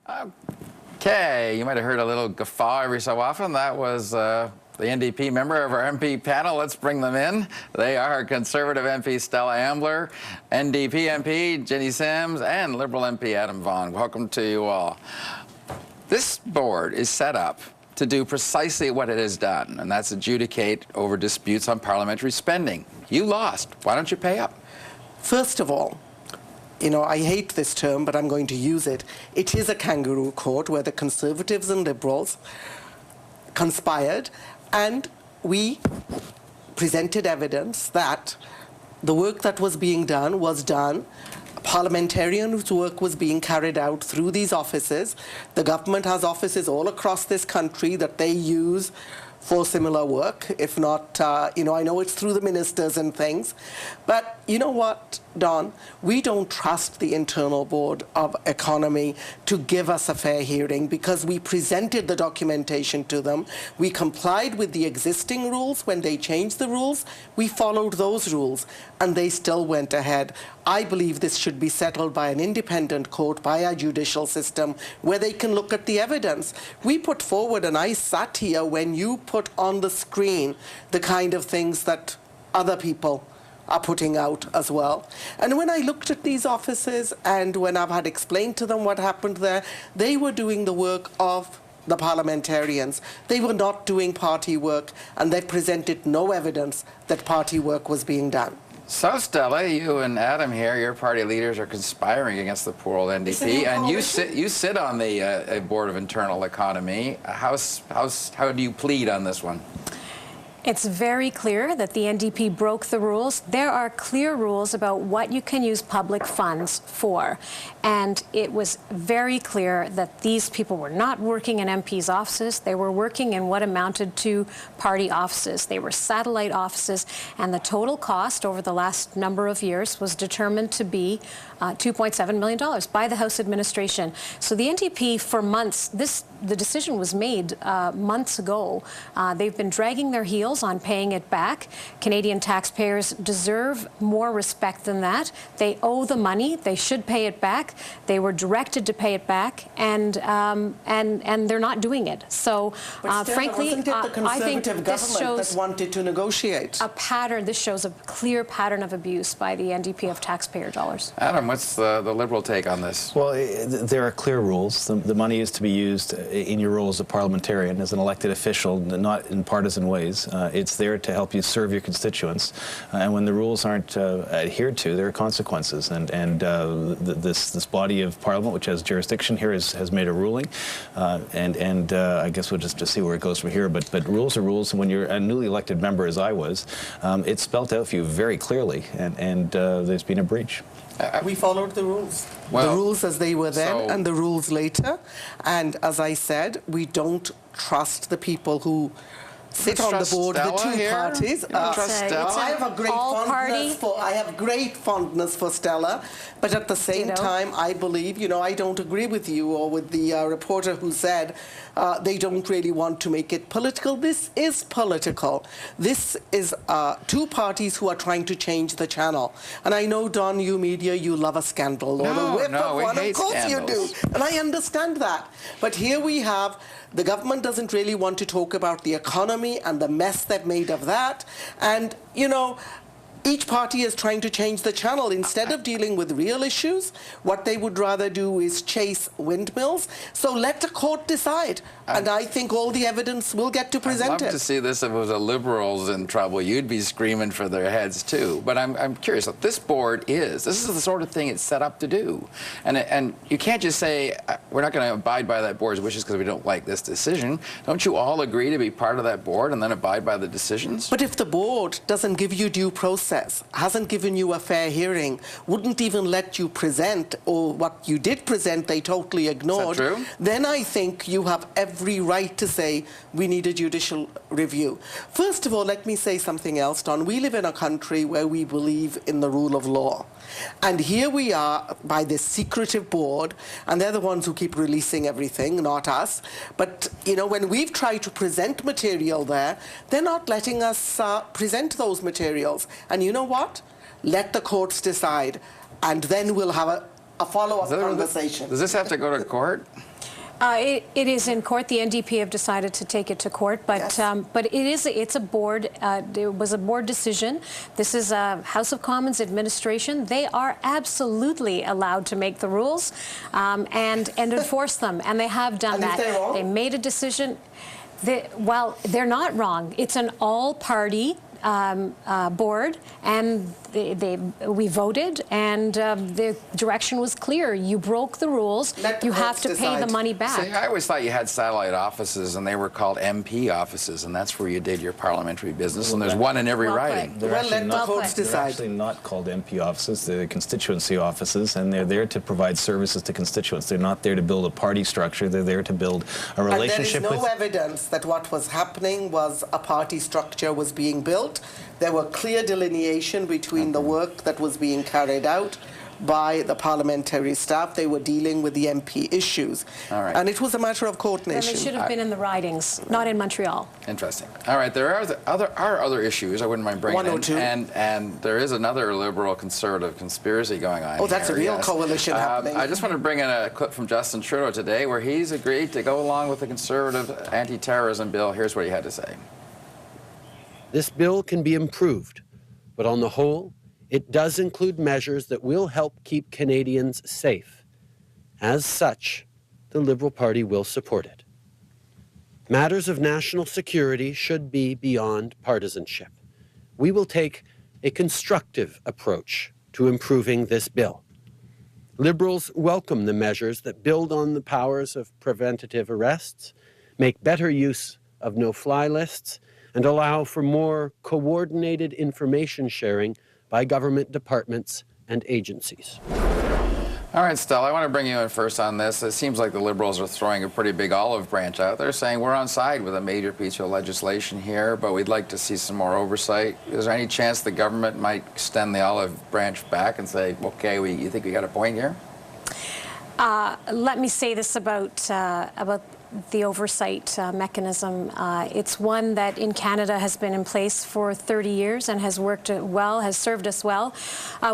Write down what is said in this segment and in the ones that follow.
Okay, you might have heard a little guffaw every so often. That was the NDP member of our MP panel. Let's bring them in. They are Conservative MP Stella Ambler, NDP MP Ginny Sims, and Liberal MP Adam Vaughan. Welcome to you all. This board is set up to do precisely what it has done, and that's adjudicate over disputes on parliamentary spending. You lost. Why don't you pay up? First of all, I hate this term, but I'm going to use it. It is a kangaroo court where the Conservatives and Liberals conspired, and we presented evidence that the work that was being done was done. Parliamentarians' work was being carried out through these offices. The government has offices all across this country that they use for similar work, if not, I know it's through the ministers and things. But you know what, Don? We don't trust the Internal Board of Economy to give us a fair hearing because we presented the documentation to them. We complied with the existing rules. When they changed the rules, we followed those rules, and they still went ahead. I believe this should be settled by an independent court, by our judicial system, where they can look at the evidence. We put forward, and I sat here when you put on the screen the kind of things that other people are putting out as well. And when I looked at these offices and when I've had explained to them what happened there, they were doing the work of the parliamentarians. They were not doing party work, and they presented no evidence that party work was being done. So, Stella, you and Adam here, your party leaders are conspiring against the poor old NDP, and you sit on the Board of Internal Economy. How do you plead on this one? It's very clear that the NDP broke the rules. There are clear rules about what you can use public funds for. And it was very clear that these people were not working in MPs' offices. They were working in what amounted to party offices. They were satellite offices. And the total cost over the last number of years was determined to be $2.7 million by the House administration. So the NDP, for months, the decision was made months ago. They've been dragging their heels on paying it back. Canadian taxpayers deserve more respect than that. They owe the money. They should pay it back. They were directed to pay it back, and they're not doing it. So, frankly, I think this shows that wanted to negotiate a pattern. This shows a clear pattern of abuse by the NDP of taxpayer dollars. Adam, what's the Liberal take on this? Well, there are clear rules. The money is to be used in your role as a parliamentarian, as an elected official, not in partisan ways. It's there to help you serve your constituents, and when the rules aren't adhered to, there are consequences. And this body of Parliament, which has jurisdiction here, has made a ruling, and I guess we'll just see where it goes from here. But rules are rules, and when you're a newly elected member, as I was, it's spelt out for you very clearly, and there's been a breach. We followed the rules. Well, the rules as they were then and the rules later. And as I said, we don't trust the people who sit on the board of the two parties. I have great fondness for Stella, but at the same time, I believe, I don't agree with you or with the reporter who said they don't really want to make it political. This is political. This is two parties who are trying to change the channel. And I know, Don, you media, you love a scandal. No, we hate of course scandals. You do. And I understand that. But here we have, the government doesn't really want to talk about the economy and the mess they've made of that. And, each party is trying to change the channel. Instead of dealing with real issues, what they would rather do is chase windmills. So let the court decide. And I think all the evidence will get to present it. I'd love to see this if it was the Liberals in trouble. You'd be screaming for their heads, too. But I'm curious. This board this is the sort of thing it's set up to do. And you can't just say, we're not going to abide by that board's wishes because we don't like this decision. Don't you all agree to be part of that board and then abide by the decisions? But if the board doesn't give you due process, hasn't given you a fair hearing, wouldn't even let you present, or what you did present they totally ignored, is that true? Then I think you have every right to say we need a judicial review. First of all, let me say something else, Don. We live in a country where we believe in the rule of law. And here we are by this secretive board, and they're the ones who keep releasing everything, not us. But, when we've tried to present material there, they're not letting us present those materials. And you know what? Let the courts decide, and then we'll have a follow-up conversation. Does this have to go to court? It is in court. The NDP have decided to take it to court, but Yes. but it's a board. It was a board decision. This is a House of Commons administration. They are absolutely allowed to make the rules and enforce them, and they have done And if that. they're wrong? They made a decision. Well, they're not wrong. It's an all-party board, and we voted, and the direction was clear. You broke the rules. Let the You have courts to pay the decide. money back. See, I always thought you had satellite offices, and they were called MP offices, and that's where you did your parliamentary business, and there's one in every Well put. riding. They're Well, actually let the not- courts They're decide. actually not called MP offices. They're constituency offices, and they're there to provide services to constituents. They're not there to build a party structure. They're there to build a relationship And there is no with... evidence that what was happening was a party structure was being built. There were clear delineation between the work that was being carried out by the parliamentary staff. They were dealing with the MP issues. All right. And it was a matter of And coordination. they should have been in the ridings, not in Montreal. Interesting. All right, there are other issues I wouldn't mind bringing One or in. two. And there is another liberal conservative conspiracy going on. Oh, that's here, a real yes. coalition happening. I just want to bring in a clip from Justin Trudeau today where he's agreed to go along with the conservative anti-terrorism bill. Here's what he had to say. This bill can be improved, but on the whole, it does include measures that will help keep Canadians safe. As such, the Liberal Party will support it. Matters of national security should be beyond partisanship. We will take a constructive approach to improving this bill. Liberals welcome the measures that build on the powers of preventative arrests, make better use of no-fly lists, and allow for more coordinated information sharing by government departments and agencies. All right, Stella, I want to bring you in first on this. It seems like the Liberals are throwing a pretty big olive branch out there, saying we're on side with a major piece of legislation here, but we'd like to see some more oversight. Is there any chance the government might extend the olive branch back and say, okay, you think we got a point here? Let me say this about the oversight mechanism. It's one that in Canada has been in place for 30 years and has worked well, has served us well.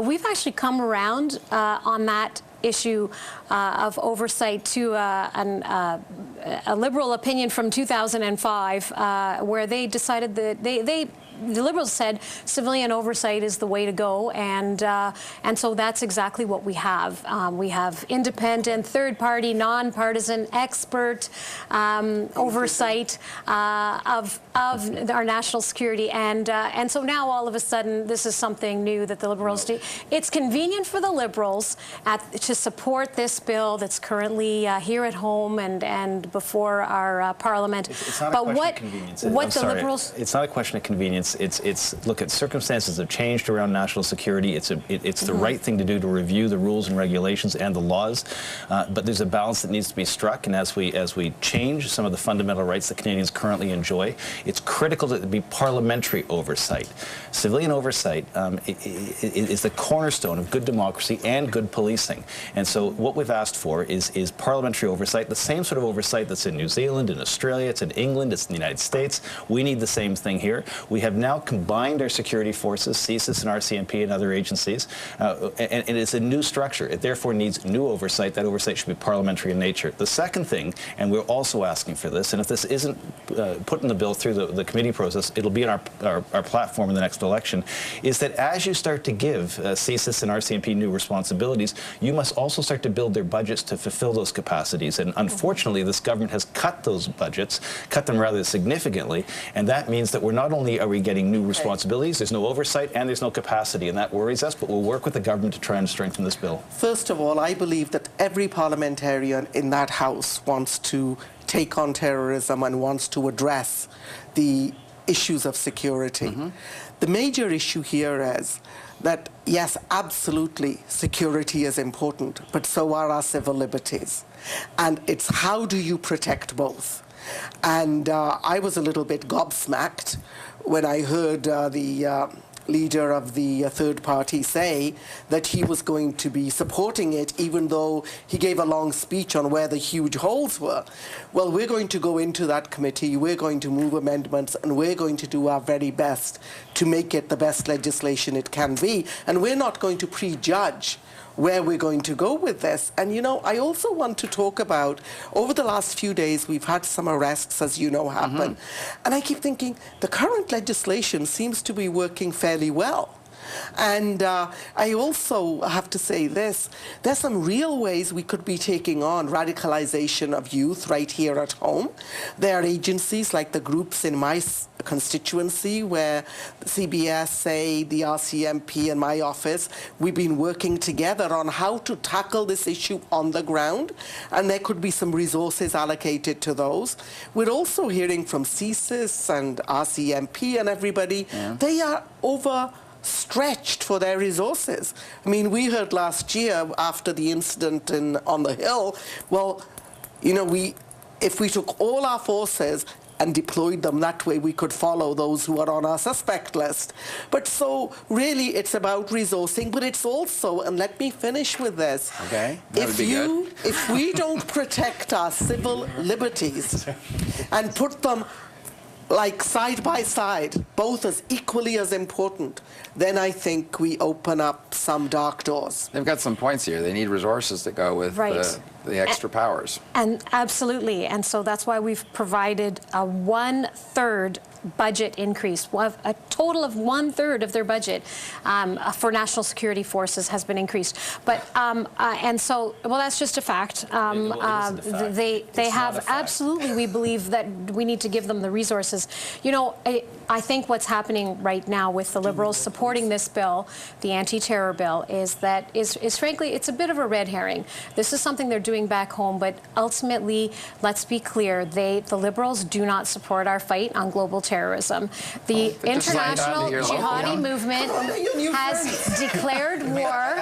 We've actually come around on that issue of oversight to a Liberal opinion from 2005 where they decided that the Liberals said civilian oversight is the way to go, and so that's exactly what we have. We have independent, third-party, non-partisan, expert oversight of our national security, and so now all of a sudden this is something new that the Liberals do. It's convenient for the Liberals to support this bill that's currently here at home and before our Parliament. It's not a question of convenience. Liberals... It's not a question of convenience. It's look, at circumstances have changed around national security. It's the right thing to do to review the rules and regulations and the laws, but there's a balance that needs to be struck. And as we change some of the fundamental rights that Canadians currently enjoy, it's critical that there be parliamentary oversight. Civilian oversight is the cornerstone of good democracy and good policing. And so what we've asked for is parliamentary oversight, the same sort of oversight that's in New Zealand, in Australia, it's in England, it's in the United States. We need the same thing here. We have now combined our security forces, CSIS and RCMP and other agencies, and it's a new structure. It therefore needs new oversight. That oversight should be parliamentary in nature. The second thing, and we're also asking for this, and if this isn't put in the bill through the committee process, it'll be in our platform in the next election, is that as you start to give CSIS and RCMP new responsibilities, you must also start to build their budgets to fulfill those capacities. And unfortunately, this government has cut those budgets, cut them rather significantly, and that means that we're not only are we getting new responsibilities, there's no oversight, and there's no capacity, and that worries us, but we'll work with the government to try and strengthen this bill. First of all, I believe that every parliamentarian in that House wants to take on terrorism and wants to address the issues of security. The major issue here is that, yes, absolutely, security is important, but so are our civil liberties. And it's how do you protect both? And I was a little bit gobsmacked when I heard the leader of the third party say that he was going to be supporting it, even though he gave a long speech on where the huge holes were. Well, we're going to go into that committee, we're going to move amendments, and we're going to do our very best to make it the best legislation it can be. And we're not going to prejudge where we're going to go with this. And, you know, I also want to talk about, over the last few days, we've had some arrests, as you know, happen. And I keep thinking, the current legislation seems to be working fairly well. And I also have to say this, there's some real ways we could be taking on radicalization of youth right here at home. There are agencies like the groups in my constituency where CBS, say, the RCMP and my office, we've been working together on how to tackle this issue on the ground, and there could be some resources allocated to those. We're also hearing from CSIS and RCMP and everybody, they are overstretched for their resources. I mean, we heard last year after the incident on the Hill, well, you know, if we took all our forces and deployed them that way, we could follow those who are on our suspect list. But so really it's about resourcing, but it's also, and let me finish with this. Okay, that would be good. If we don't protect our civil liberties and put them like side by side, both as equally as important, then I think we open up some dark doors. They've got some points here. They need resources to go with the extra powers. And absolutely, and so that's why we've provided a 1/3 budget increase. A total of 1/3 of their budget for national security forces has been increased. But and so, well, that's just a fact. They have absolutely. We believe that we need to give them the resources. You know, I think what's happening right now with the Liberals supporting this bill, the anti-terror bill, is frankly, it's a bit of a red herring. This is something they're doing back home, but ultimately, let's be clear, the Liberals do not support our fight on global terrorism. The international jihadi movement has declared war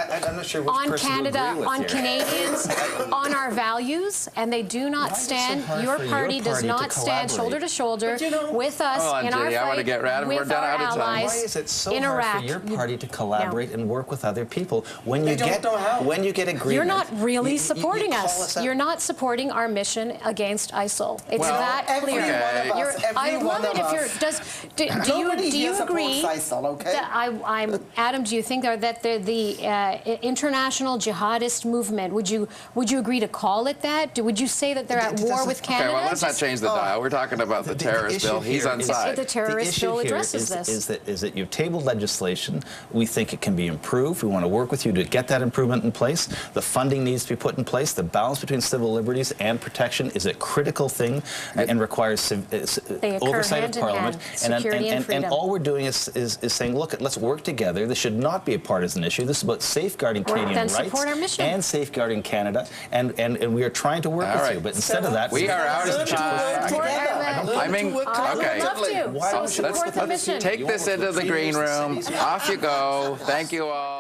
on Canada, on Canadians, on our values, and they do not stand, your party does not stand shoulder to shoulder with us in our fight with our allies. Why is it so in hard Iraq. for your party to collaborate and work with other people when you get agreement? You're not really supporting us. You're not supporting our mission against ISIL. It's that clear. I love it if you're. Do you agree? ISIL, okay? Adam, do you think that the international jihadist movement? Would you agree to call it that? Would you say that they're at war with Canada? Okay, well, let's not change the dial. We're talking about the terrorist bill. He's on side. The terrorist bill addresses this. Is that you've tabled legislation. We think it can be improved. We want to work with you to get that improvement in place. The funding needs to be put in place. The balance between civil liberties and protection is a critical thing and requires oversight of Parliament. And all we're doing is saying, look, let's work together. This should not be a partisan issue. This is about safeguarding Canadian rights and safeguarding Canada. And we are trying to work with you. But instead of that, we are out of time. I mean, okay. Let's take this into the green room. Off you go. Thank you all.